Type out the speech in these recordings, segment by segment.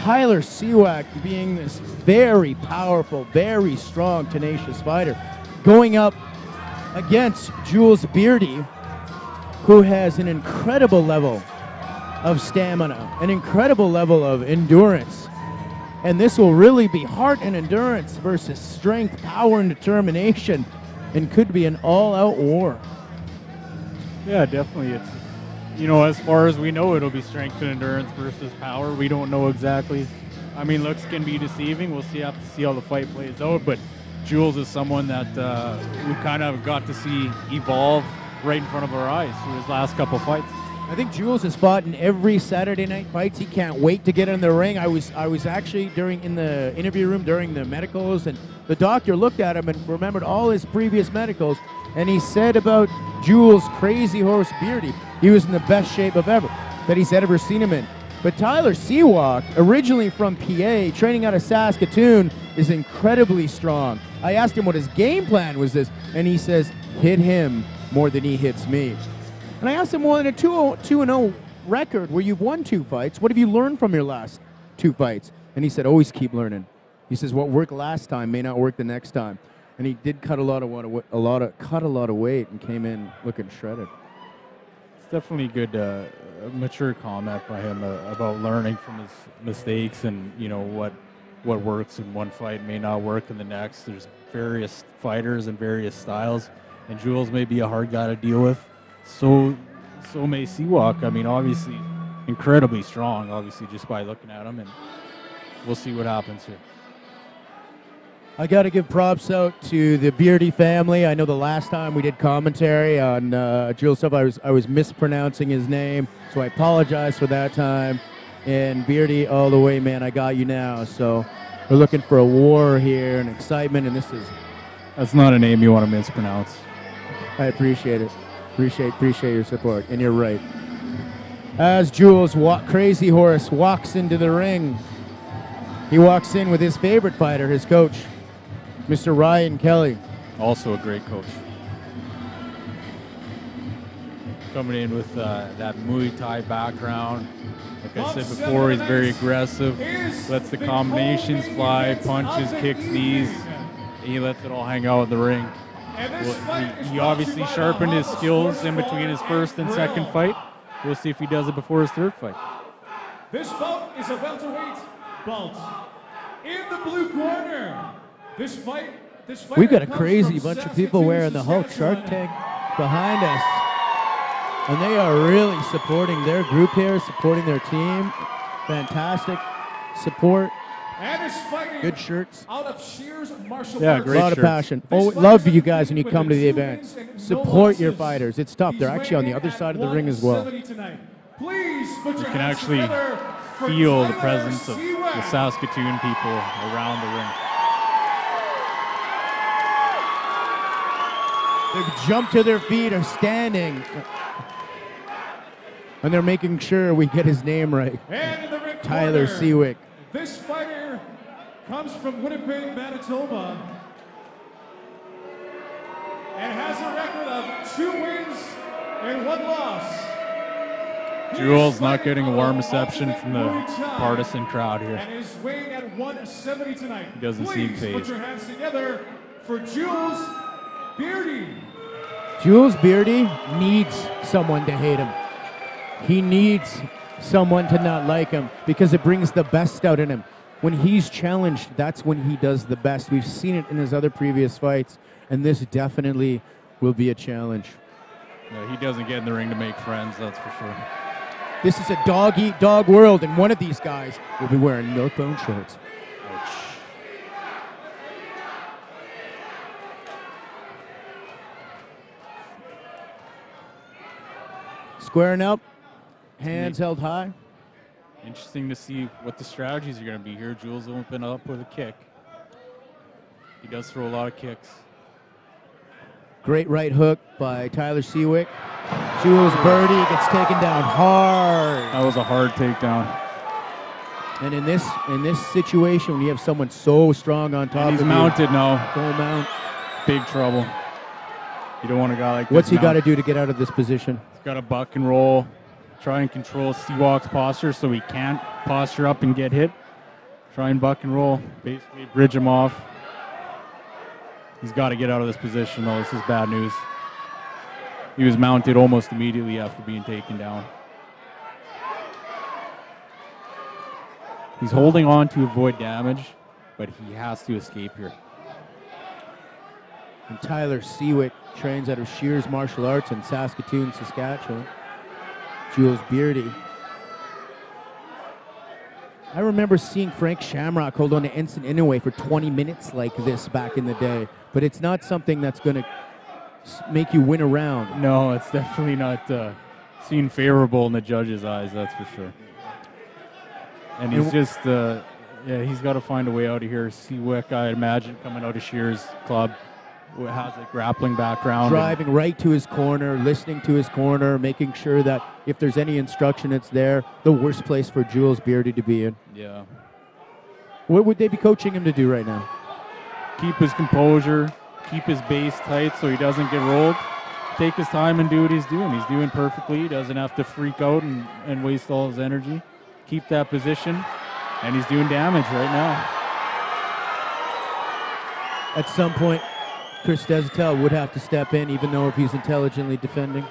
Tyler Siwak being this very powerful, very strong, tenacious fighter, going up against Jules Beardy, who has an incredible level of stamina, an incredible level of endurance. And this will really be heart and endurance versus strength, power, and determination, and could be an all-out war. Yeah, definitely. It's, you know, as far as we know, it'll be strength and endurance versus power. We don't know exactly. I mean, looks can be deceiving. We'll have to see how the fight plays out. But Jules is someone that we kind of got to see evolve right in front of our eyes through his last couple fights. I think Jules has fought in every Saturday night fights. He can't wait to get in the ring. I was actually in the interview room during the medicals, and the doctor looked at him and remembered all his previous medicals, and he said about Jules' crazy horse Beardy, he was in the best shape of ever that he's ever seen him in. But Tyler Siwak, originally from PA, training out of Saskatoon, is incredibly strong. I asked him what his game plan was and he says, hit him more than he hits me. And I asked him, well, in a 2-0 record where you've won 2 fights, what have you learned from your last 2 fights? And he said, always keep learning. He says, what worked last time may not work the next time. And he did cut a lot of weight and came in looking shredded. It's definitely a good, mature comment by him about learning from his mistakes, and you know what works in one fight may not work in the next. There's various fighters and various styles, and Jules may be a hard guy to deal with. So may Siwak. I mean, obviously, incredibly strong, obviously, just by looking at him, and we'll see what happens here. I got to give props out to the Beardy family. I know the last time we did commentary on Jules stuff, I was mispronouncing his name, so I apologize for that time. And Beardy, all the way, man, I got you now. So we're looking for a war here and excitement, and That's not a name you want to mispronounce. I appreciate it. Appreciate your support, and you're right. As Jules, Crazy Horse, walks into the ring, he walks in with his favorite fighter, his coach, Mr. Ryan Kelly. Also a great coach. Coming in with that Muay Thai background. Like I said before, he's very aggressive, lets the combinations fly, punches, kicks, knees, and he lets it all hang out in the ring. He obviously sharpened his skills in between his first and second fight. We'll see if he does it before his third fight. This bout is a welterweight bout. In the blue corner, this fight. We've got a crazy bunch of people wearing the Hulk Shark Tank behind us, and they are really supporting their group here, supporting their team. Fantastic support. Good shirts. Out of Shears martial arts. Great a lot of passion. Oh, love you guys when you come to the event. Support your fighters. It's tough. They're actually on the other side of the ring as well. You can actually feel the presence of the Saskatoon people around the ring. They've jumped to their feet, are standing, and they're making sure we get his name right. Tyler Siwak. This fighter comes from Winnipeg, Manitoba, and has a record of 2 wins and 1 loss. Jules not getting a warm reception from the partisan crowd here. And is weighing at 170 tonight. He doesn't seem phased. Put your hands together for Jules Beardy. Jules Beardy needs someone to hate him. He needs someone to not like him because it brings the best out in him. When he's challenged, that's when he does the best. We've seen it in his other previous fights, and this definitely will be a challenge. Yeah, he doesn't get in the ring to make friends, that's for sure. This is a dog-eat-dog world, and one of these guys will be wearing milk-bone shorts. Ouch. Squaring up, hands held high. Interesting to see what the strategies are going to be here. Jules will open up with a kick. He does throw a lot of kicks. Great right hook by Tyler Siwak. Jules Beardy gets taken down hard. That was a hard takedown. And in this situation, when you have someone so strong on top of you. He's mounted now. Full mount. Big trouble. You don't want a guy like this. What's he got to do to get out of this position? He's got to buck and roll. Try and control Siwak's posture so he can't posture up and get hit. Try and buck and roll. Basically bridge him off. He's got to get out of this position, though. This is bad news. He was mounted almost immediately after being taken down. He's holding on to avoid damage, but he has to escape here. And Tyler Siwak trains out of Shears Martial Arts in Saskatoon, Saskatchewan. Jules Beardy. I remember seeing Frank Shamrock hold on to Ensign Inoue for 20 minutes like this back in the day, but it's not something that's going to make you win a round. No, it's definitely not seen favorable in the judges' eyes, that's for sure. And he's just, he's got to find a way out of here. Siwak, I imagine, coming out of Shears Club, who has a grappling background. Driving right to his corner, listening to his corner, making sure that if there's any instruction, it's there. The worst place for Jules Beardy to be in. Yeah. What would they be coaching him to do right now? Keep his composure, keep his base tight so he doesn't get rolled. Take his time and do what he's doing. He's doing perfectly. He doesn't have to freak out and waste all his energy. Keep that position, and he's doing damage right now. At some point, Chris Desatel would have to step in, even though if he's intelligently defending.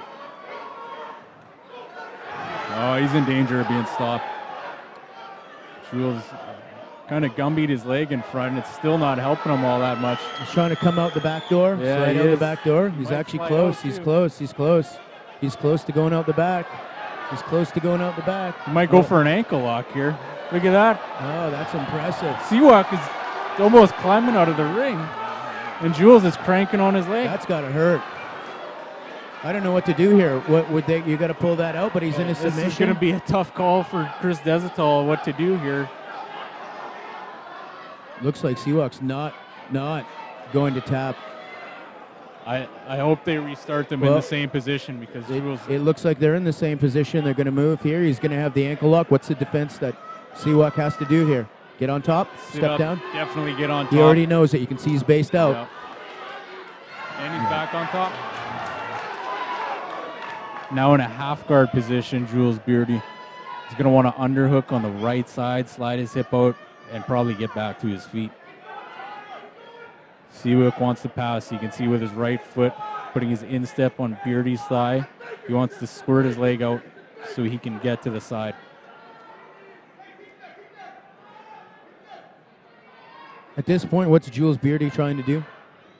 Oh, he's in danger of being stopped. Jules kind of gumbied his leg in front, and it's still not helping him all that much. He's trying to come out the back door. Yeah, slide he out the is. back door. He's Might actually slide close. out, He's too. close. He's close. He's close to going out the back. He's close to going out the back. He might go for an ankle lock here. Look at that. Oh, that's impressive. Siwak is almost climbing out of the ring, and Jules is cranking on his leg. That's got to hurt. I don't know what to do here. What would they? You got to pull that out, but he's in a This is submission. going to be a tough call for Chris Desatel what to do here. Looks like Siwak's not going to tap. I hope they restart them in the same position because Jules. It looks like they're in the same position. They're going to move here. He's going to have the ankle lock. What's the defense that Siwak has to do here? Get on top, Sit step up, down. Definitely get on top. He already knows it. You can see he's based out. Yep. And he's back on top. Now in a half guard position, Jules Beardy. He's going to want to underhook on the right side, slide his hip out, and probably get back to his feet. Siwak wants to pass. You can see with his right foot, putting his instep on Beardy's thigh. He wants to squirt his leg out so he can get to the side. At this point, what's Jules Beardy trying to do?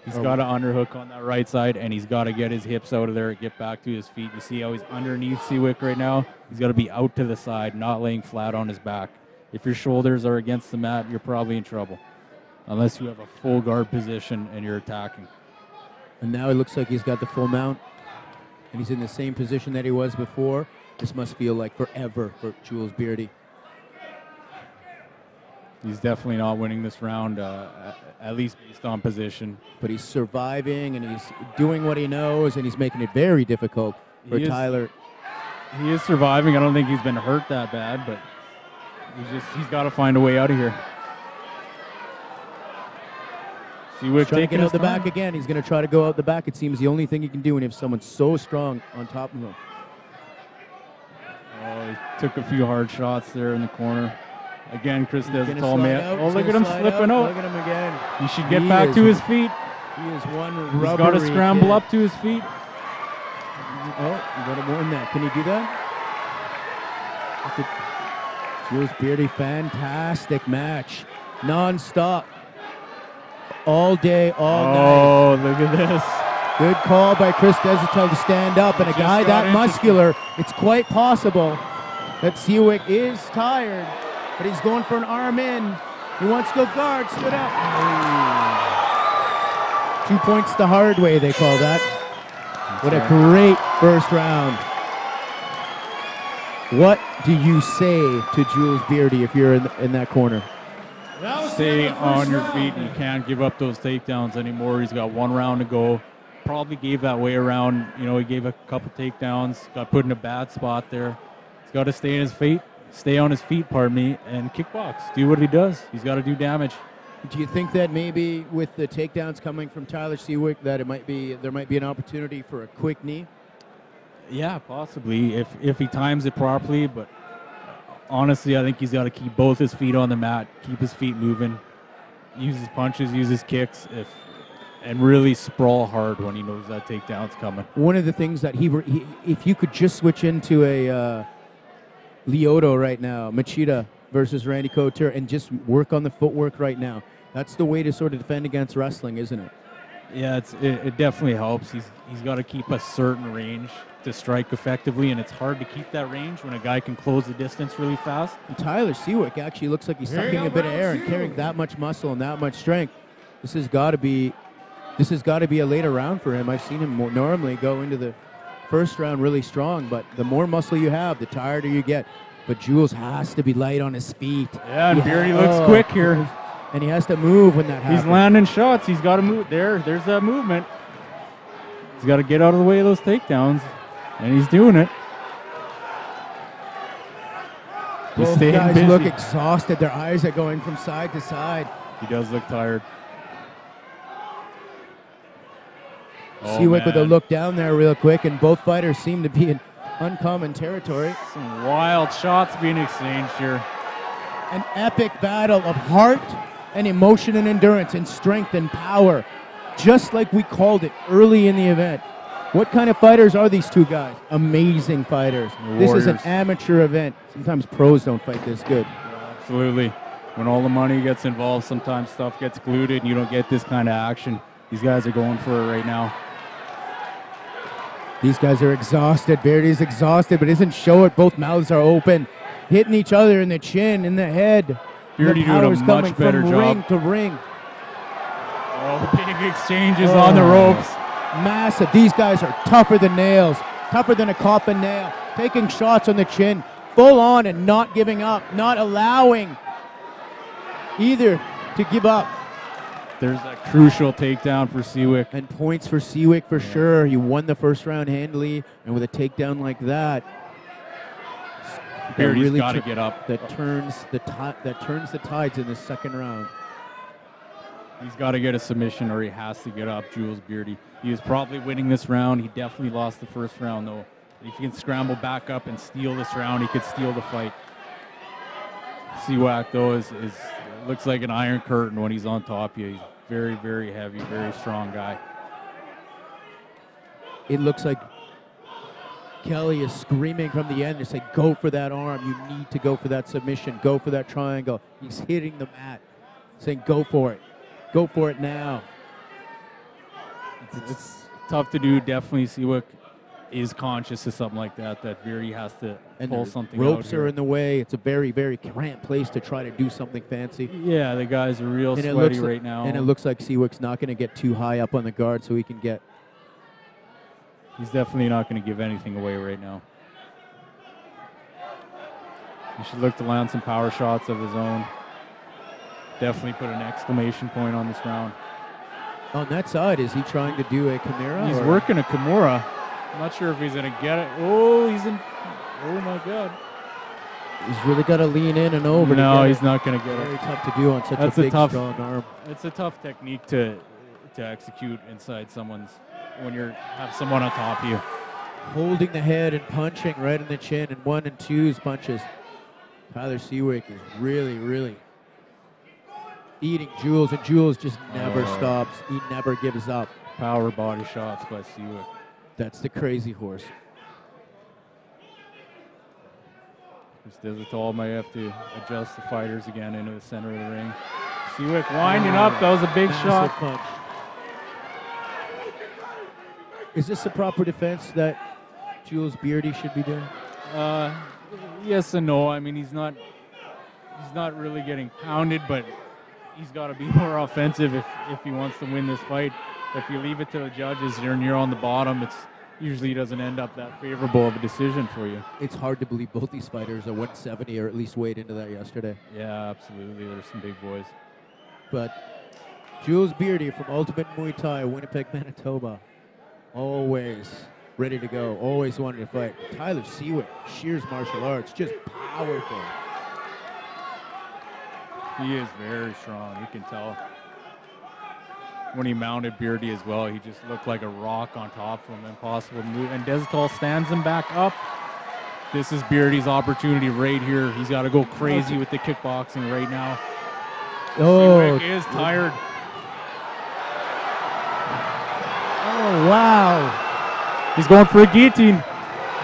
He's got to underhook on that right side, and he's got to get his hips out of there, get back to his feet. You see how he's underneath Siwak right now? He's got to be out to the side, not laying flat on his back. If your shoulders are against the mat, you're probably in trouble, unless you have a full guard position and you're attacking. And now it looks like he's got the full mount, and he's in the same position that he was before. This must feel like forever for Jules Beardy. He's definitely not winning this round, at least based on position. But he's surviving, and he's doing what he knows, and he's making it very difficult for Tyler. He is surviving. I don't think he's been hurt that bad, but he's got to find a way out of here. He's trying to get out the back again. He's going to try to go out the back. It seems the only thing he can do when you have someone so strong on top of him. Oh, he took a few hard shots there in the corner. Again, Chris Desatel, man. Oh, look at him slipping out. Look at him again. He should get back to his feet. He is one He's got to scramble kid. up to his feet. Oh, you got to warn that. Can he do that? Look at Jules Beardy, fantastic match. Non-stop. All day, all night. Oh, look at this. Good call by Chris Desatel to stand up. And a guy that muscular, it's quite possible that Siwak is tired, but he's going for an arm in. He wants to go guard, stood up. 2 points the hard way, they call that. What a great first round. What do you say to Jules Beardy if you're in that corner? Stay on your feet. You can't give up those takedowns anymore. He's got 1 round to go. Probably gave that way around. You know, he gave a couple takedowns. Got put in a bad spot there. He's got to stay on his feet, and kickbox. Do what he does. He's got to do damage. Do you think that maybe with the takedowns coming from Tyler Siwak that there might be an opportunity for a quick knee? Yeah, possibly if he times it properly. But honestly, I think he's got to keep both his feet on the mat, keep his feet moving, use his punches, use his kicks, and really sprawl hard when he knows that takedown's coming. One of the things that if you could just switch into a Lyoto right now, Machida versus Randy Couture, and just work on the footwork right now, that's the way to sort of defend against wrestling, isn't it? Yeah, it definitely helps. He's got to keep a certain range to strike effectively, and it's hard to keep that range when a guy can close the distance really fast. And Tyler Siwak actually looks like he's sucking a bit of air and carrying that much muscle and that much strength. This has got to be a later round for him. I've seen him normally go into the first round really strong, but the more muscle you have, the tireder you get. But Jules has to be light on his feet. Yeah, and Beardy looks quick here. And he has to move when that happens. He's landing shots. He's got to move. There's that movement. He's got to get out of the way of those takedowns, and he's doing it. Both guys look exhausted. Their eyes are going from side to side. He does look tired. Siwak with a look down there real quick, and both fighters seem to be in uncommon territory. Some wild shots being exchanged here. An epic battle of heart and emotion and endurance and strength and power, just like we called it early in the event. What kind of fighters are these two guys? Amazing fighters. This is an amateur event. Sometimes pros don't fight this good. Yeah, absolutely. When all the money gets involved, sometimes stuff gets polluted and you don't get this kind of action. These guys are going for it right now. These guys are exhausted. Beardy's exhausted, but doesn't show it. Both mouths are open, hitting each other in the chin, in the head. Beardy doing a much better job. Ring to ring. Oh, big exchanges on the ropes. Massive. These guys are tougher than nails, tougher than a coffin nail, taking shots on the chin, full on and not giving up, not allowing either to give up. There's that crucial takedown for Siwak. And points for Siwak for sure. He won the first round handily, and with a takedown like that, Beardy's really got to get up. That turns the tides in the second round. He's got to get a submission, or he has to get up. Jules Beardy. He was probably winning this round. He definitely lost the first round, though. If he can scramble back up and steal this round, he could steal the fight. Siwak, though, looks like an iron curtain when he's on top of you. He's very, very heavy, very strong guy. It looks like Kelly is screaming from the end to say, go for that arm. You need to go for that submission. Go for that triangle. He's hitting the mat, saying, go for it. Go for it now. It's tough to do. Definitely Siwak is conscious of something like that Beardy has to pull something out. Ropes are in the way. It's a very, very cramped place to try to do something fancy. Yeah, the guys are real sweaty right now. And it looks like Siwak's not going to get too high up on the guard so he can get... He's definitely not going to give anything away right now. He should look to land some power shots of his own. Definitely put an exclamation point on this round. On that side, is he trying to do a Kimura? He's working a Kimura. I'm not sure if he's going to get it. Oh, oh my God. He's really got to lean in and over. No, he's not going to get it. Very tough to do on such a big, strong arm. It's a tough technique to execute inside when you have someone on top of you. Holding the head and punching right in the chin and 1 and 2's punches. Tyler Siwak is really, really eating Jules, and Jules just never stops. He never gives up. Power body shots by Siwak. That's the crazy horse. Just does it to all. Might have to adjust the fighters again into the center of the ring. Siwak winding up. That was a big shot. Punch. Is this a proper defense that Jules Beardy should be doing? Yes and no. I mean, he's not really getting pounded, but he's got to be more offensive if he wants to win this fight. If you leave it to the judges and you're on the bottom, it usually doesn't end up that favorable of a decision for you. It's hard to believe both these fighters are 170 or at least weighed into that yesterday. Yeah, absolutely. There's some big boys. But Jules Beardy from Ultimate Muay Thai, Winnipeg, Manitoba, always ready to go, always wanted to fight. Tyler Siwak, Shears Martial Arts, just powerful. He is very strong, you can tell. When he mounted Beardy as well, he just looked like a rock on top of him, impossible to move. And Desitol stands him back up. This is Beardy's opportunity right here. He's got to go crazy with the kickboxing right now. Oh, Siwak is tired. oh wow. He's going for a guillotine.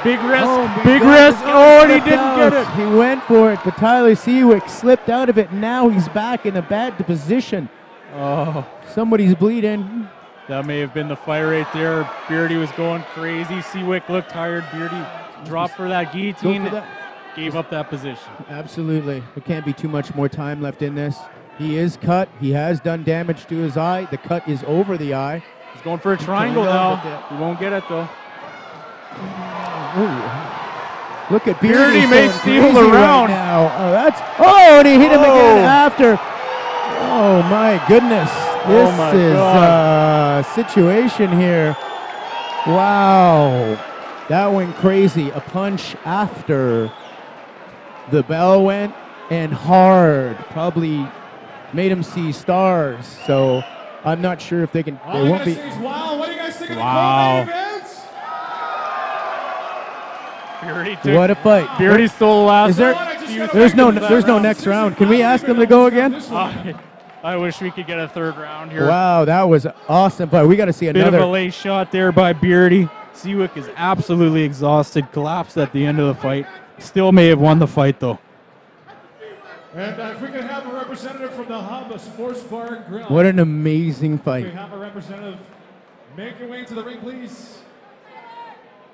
Big risk. Oh, big God, risk. he's Oh, and he slipped didn't out. get it. He went for it, but Tyler Siwak slipped out of it. Now he's back in a bad position. Oh, Somebody's bleeding. that may have been the fight right there. Beardy was going crazy. Siwak looked tired. Beardy dropped for that guillotine. Go for that. Gave up that position. Absolutely. There can't be too much more time left in this. He is cut. He has done damage to his eye. The cut is over the eye. He's going for a triangle now. He won't get it though. Ooh. Look at Beardy Beardy may going steal crazy the right round. now. And he hit him again after. Oh my goodness. This my is God. a situation here. Wow. That went crazy. A punch after the bell went and hard. Probably made him see stars. So I'm not sure if they can. They won't be. Wow, what do you guys think of the Wow. co-main event? Beardy took, What a fight. Beardy stole the last. Is there- few There's no seconds. next round. Can we ask them to go again? I wish we could get a third round here. Wow, that was awesome. But we got to see Bit of a another. late shot there by Beardy. Siwak is absolutely exhausted, collapsed at the end of the fight. Still may have won the fight though. And if we can have a representative from the Hub Sports Bar and Grill. What an amazing We fight. have a representative. Make your way to the ring, please.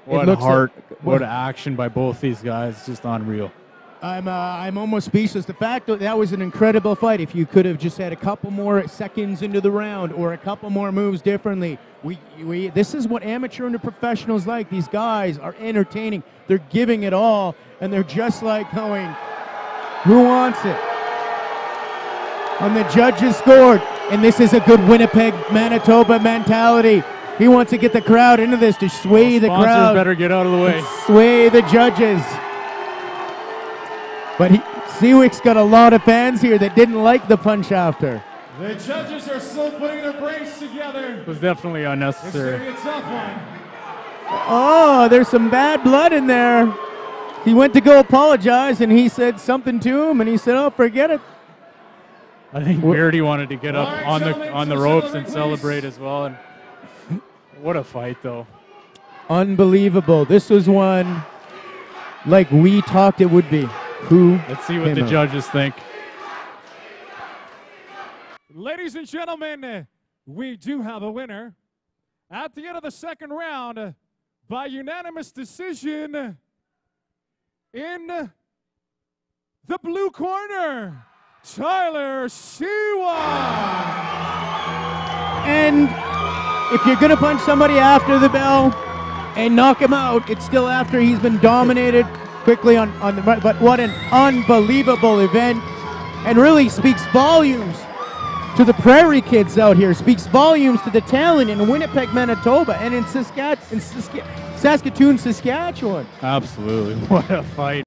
What looks heart, like- what action by both these guys, just unreal. I'm almost speechless. The fact that was an incredible fight. If you could have just had a couple more seconds into the round or a couple more moves differently, this is what amateur and the professionals like. These guys are entertaining. They're giving it all, and they're just like going, "Who wants it?" And the judges scored, and this is a good Winnipeg, Manitoba mentality. He wants to get the crowd into this to sway the Sponsors crowd, better get out of the way. sway the judges. But Siwak's got a lot of fans here that didn't like the punch after. The judges are still putting their brains together. It was definitely It's going to unnecessary. be a tough one. Oh, there's some bad blood in there. He went to go apologize, and he said something to him, and he said, "Oh, forget it." I think Beardy wanted to get up All right, on gentlemen, the to ropes celebrate, and please. celebrate as well. And what a fight though. Unbelievable. This was one like we talked it would be. Who? Let's see what came the out? judges think. Ladies and gentlemen, we do have a winner. At the end of the second round, by unanimous decision, in the blue corner, Tyler Siwak. And if you're going to punch somebody after the bell and knock him out, it's still after he's been dominated quickly on the right. But what an unbelievable event, and really speaks volumes to the Prairie kids out here, speaks volumes to the talent in Winnipeg, Manitoba, and in Saskatoon, Saskatchewan. Absolutely. What a fight.